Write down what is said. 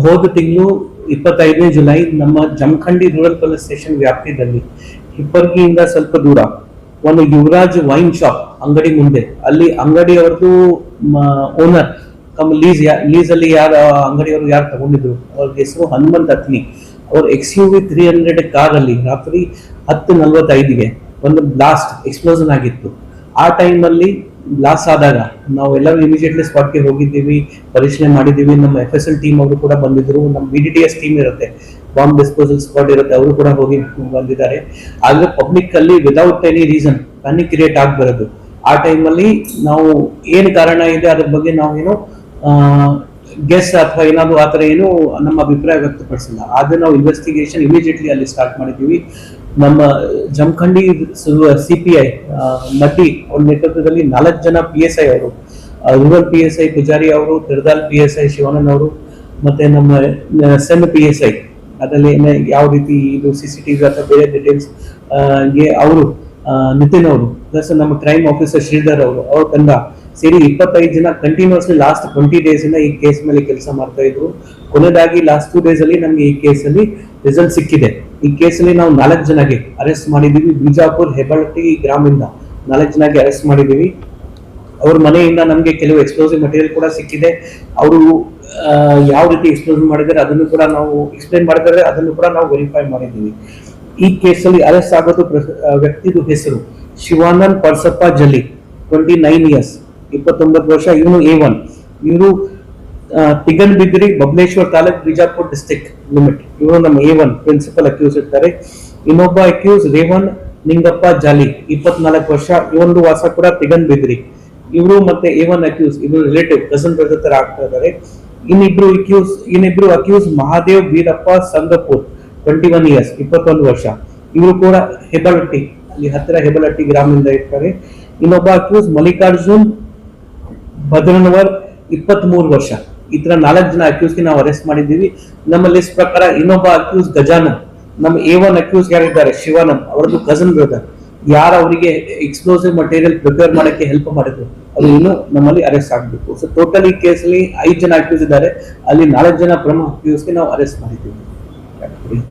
ಹೋದ ತಿಂಗಳು 25ನೇ ಜುಲೈ ನಮ್ಮ ಜಮಖಂಡಿ ರೂರಲ್ ಪೊಲೀಸ್ ಸ್ಟೇಷನ್ ವ್ಯಾಪ್ತಿಯಲ್ಲಿ ಹಿಪ್ಪರ್ಗಿಯಿಂದ ಸ್ವಲ್ಪ ದೂರ ಒಂದು ಯುವರಾಜ್ ವೈನ್ ಶಾಪ್ ಅಂಗಡಿ ಮುಂದೆ ಅಲ್ಲಿ ಅಂಗಡಿಯವ್ರದ್ದು ಓನರ್ ಲೀಸ್ ಅಲ್ಲಿ ಯಾರ ಅಂಗಡಿಯವರು ಯಾರು ತಗೊಂಡಿದ್ರು ಅವ್ರ ಹೆಸರು ಹನುಮಂತ್ ಅತ್ನಿ. ಅವ್ರ XUV 300 ಕಾರ್ ಅಲ್ಲಿ ರಾತ್ರಿ 10:45ಗೆ ಒಂದು ಬ್ಲಾಸ್ಟ್ ಎಕ್ಸ್ಪ್ಲೋಷನ್ ಆಗಿತ್ತು. ಆ ಟೈಮ್ ಅಲ್ಲಿ ಬ್ಲಾಸ್ಟ್ ಆದಾಗ ನಾವು ಎಲ್ಲರೂ ಇಮಿಡಿಯೇಟ್ಲಿ ಸ್ಪಾಟ್ಗೆ ಹೋಗಿದ್ದೀವಿ, ಪರಿಶೀಲನೆ ಮಾಡಿದ್ದೀವಿ. ನಮ್ಮ FSL ಟೀಮ್ ಅವರು ಕೂಡ ಬಂದಿದ್ರು, ನಮ್ಮ BDTS ಟೀಮ್ ಇರುತ್ತೆ, ಬಾಂಬ್ ಡಿಸ್ಪೋಸಲ್ ಸ್ಪಾಟ್ ಇರುತ್ತೆ, ಅವರು ಕೂಡ ಹೋಗಿ ಬಂದಿದ್ದಾರೆ. ಆದ್ರೆ ಪಬ್ಲಿಕ್ ಅಲ್ಲಿ without any reason panic create ಆಗ್ಬಾರದು. ಆ ಟೈಮ್ ಅಲ್ಲಿ ನಾವು ಏನ್ ಕಾರಣ ಇದೆ ಅದ್ರ ಬಗ್ಗೆ ನಾವೇನು ಗೆಸ್ ಅಥವಾ ಏನಾದ್ರು ಆತರ ಏನು ನಮ್ಮ ಅಭಿಪ್ರಾಯ ವ್ಯಕ್ತಪಡಿಸಿಲ್ಲ. ಆದ್ರೆ ನಾವು ಇನ್ವೆಸ್ಟಿಗೇಷನ್ ಇಮಿಡಿಯೇಟ್ಲಿ ಅಲ್ಲಿ ಸ್ಟಾರ್ಟ್ ಮಾಡಿದ್ದೀವಿ. ನಮ್ಮ ಜಮಖಂಡಿ CPI ಮಡ್ಡಿ ಅವ್ರ ನೇತೃತ್ವದಲ್ಲಿ 4 ಜನ PSI ಅವರು, ರೂರಲ್ PSI ಪೂಜಾರಿ ಅವರು, ತಿರ್ದಾಲ್ PSI ಶಿವಾನಂದ್ ಅವರು, ಮತ್ತೆ ನಮ್ಮ ಸೆನ್ PSI ಅದರಲ್ಲಿ ಯಾವ ರೀತಿ ಇದು CCTV ಅಥವಾ ಬೇರೆ ಡೀಟೇಲ್ಸ್ ಗೆ ಅವರು ನಿತಿನ್ ಅವರು, ಪ್ಲಸ್ ನಮ್ಮ ಕ್ರೈಮ್ ಆಫೀಸರ್ ಶ್ರೀಧರ್ ಅವರು, ಅವ್ರ ತಂಡ ಸೇರಿ 25 ಜನ ಕಂಟಿನ್ಯೂಸ್ಲಿ ಲಾಸ್ಟ್ 20 ಡೇಸ್ ಇಂದ ಈ ಕೇಸ್ ಮೇಲೆ ಕೆಲಸ ಮಾಡ್ತಾ ಇದ್ರು. ಕೊನೆಯದಾಗಿ ಲಾಸ್ಟ್ 2 ಡೇಸ್ ಅಲ್ಲಿ ನಮ್ಗೆ ಈ ಕೇಸ್ ಅಲ್ಲಿ ರಿಸಲ್ಟ್ ಸಿಕ್ಕಿದೆ. ಈ ಕೇಸಲ್ಲಿ ನಾವು 4 ಜನಗೆ ಅರೆಸ್ಟ್ ಮಾಡಿದೀವಿ. ಬಿಜಾಪುರ್ ಹೆಬ್ಬಳಟ್ಟಿ ಗ್ರಾಮದಿಂದ 4 ಜನಗೆ ಅರೆಸ್ಟ್ ಮಾಡಿದೀವಿ. ಅವ್ರ ಮನೆಯಿಂದ ನಮ್ಗೆ ಕೆಲವು ಎಕ್ಸ್ಪ್ಲೋಸಿವ್ ಮಟೀರಿಯಲ್ ಕೂಡ ಸಿಕ್ಕಿದೆ. ಅವರು ಯಾವ ರೀತಿ ಎಕ್ಸ್ಪ್ಲೋಸ್ ಮಾಡಿದ್ದಾರೆ ಅದನ್ನು ಕೂಡ ನಾವು ಎಕ್ಸ್ಪ್ಲೈನ್ ಮಾಡಿದ್ದಾರೆ, ಅದನ್ನು ಕೂಡ ನಾವು ವೆರಿಫೈ ಮಾಡಿದ್ದೀವಿ. ಈ ಕೇಸಲ್ಲಿ ಅರೆಸ್ಟ್ ಆಗೋದು ವ್ಯಕ್ತಿದು ಹೆಸರು ಶಿವಾನಂದ್ ಪರ್ಸಪ್ಪ ಜಲಿ, 29 ಇಯರ್ಸ್, 29 ವರ್ಷ. ಇವನು A1. ಇವರು ತಿಗನ್ ಬಿದ್ರಿ, ಬಬಲೇಶ್ವರ್ ತಾಲೂಕ್, ಬಿಜಾಪುರ್ ಡಿಸ್ಟ್ರಿಕ್ಟ್ ಲಿಮಿಟ್. ಇವರು ನಮ್ಮ A1 ಪ್ರಿನ್ಸಿಪಲ್ ಅಕ್ಯೂಸ್ ಇರ್ತಾರೆ. ಇನ್ನೊಬ್ಬ ಅಕ್ಯೂಸ್ ರೇವನ್ ನಿಂಗಪ್ಪ ಜಾಲಿ, 24 ವರ್ಷ. ಇವೊಂದು ವಾಸ ಕೂಡ ತಿಗನ್ ಬಿದ್ರಿ. ಇವರು ಮತ್ತೆ A1 ಅಕ್ಯೂಸ್ ಇವರು ರಿಲೇಟಿವ್ ಕಸನ್ ಬ್ರದರ್ ತರ ಆಗ್ತಾ ಇದ್ದಾರೆ. ಇನ್ನಿಬ್ರು ಅಕ್ಯೂಸ್ ಮಹಾದೇವ್ ಬೀರಪ್ಪ ಸಂಗಪುರ್, 21 ಇಯರ್ಸ್, 21 ವರ್ಷ. ಇವರು ಕೂಡ ಹೆಬ್ಬಳಟ್ಟಿ, ಅಲ್ಲಿ ಹತ್ತಿರ ಹೆಬ್ಬಳಟ್ಟಿ ಗ್ರಾಮದಿಂದ ಇರ್ತಾರೆ. ಇನ್ನೊಬ್ಬ ಅಕ್ಯೂಸ್ ಮಲ್ಲಿಕಾರ್ಜುನ್ ಭದ್ರನವರ್, 23 ವರ್ಷ. ಈ ತರ 4 ಜನ ಅಕ್ಯೂಸ್ಗೆ ನಾವು ಅರೆಸ್ಟ್ ಮಾಡಿದ್ದೀವಿ. ನಮ್ಮ ಲಿಸ್ಟ್ ಪ್ರಕಾರ ಇನ್ನೊಬ್ಬ ಅಕ್ಯೂಸ್ ಗಜಾನನ್, ನಮ್ಮ A1 ಅಕ್ಯೂಸ್ ಯಾರಿದ್ದಾರೆ ಶಿವಾನಂದ್, ಅವರದ್ದು ಕಸನ್ ಬ್ರದರ್, ಯಾರು ಅವರಿಗೆ ಎಕ್ಸ್ಪ್ಲೋಸಿವ್ ಮಟೀರಿಯಲ್ ಪ್ರಿಪೇರ್ ಮಾಡಕ್ಕೆ ಹೆಲ್ಪ್ ಮಾಡಿದ್ರು, ಅದು ಇನ್ನು ನಮ್ಮಲ್ಲಿ ಅರೆಸ್ಟ್ ಆಗಬೇಕು. ಸೊ ಟೋಟಲ್ ಈ ಕೇಸಲ್ಲಿ 5 ಜನ ಅಕ್ಯೂಸ್ ಇದ್ದಾರೆ, ಅಲ್ಲಿ 4 ಜನ ಪ್ರಮುಖ ಅಕ್ಯೂಸ್ಗೆ ನಾವು ಅರೆಸ್ಟ್ ಮಾಡಿದ್ದೀವಿ.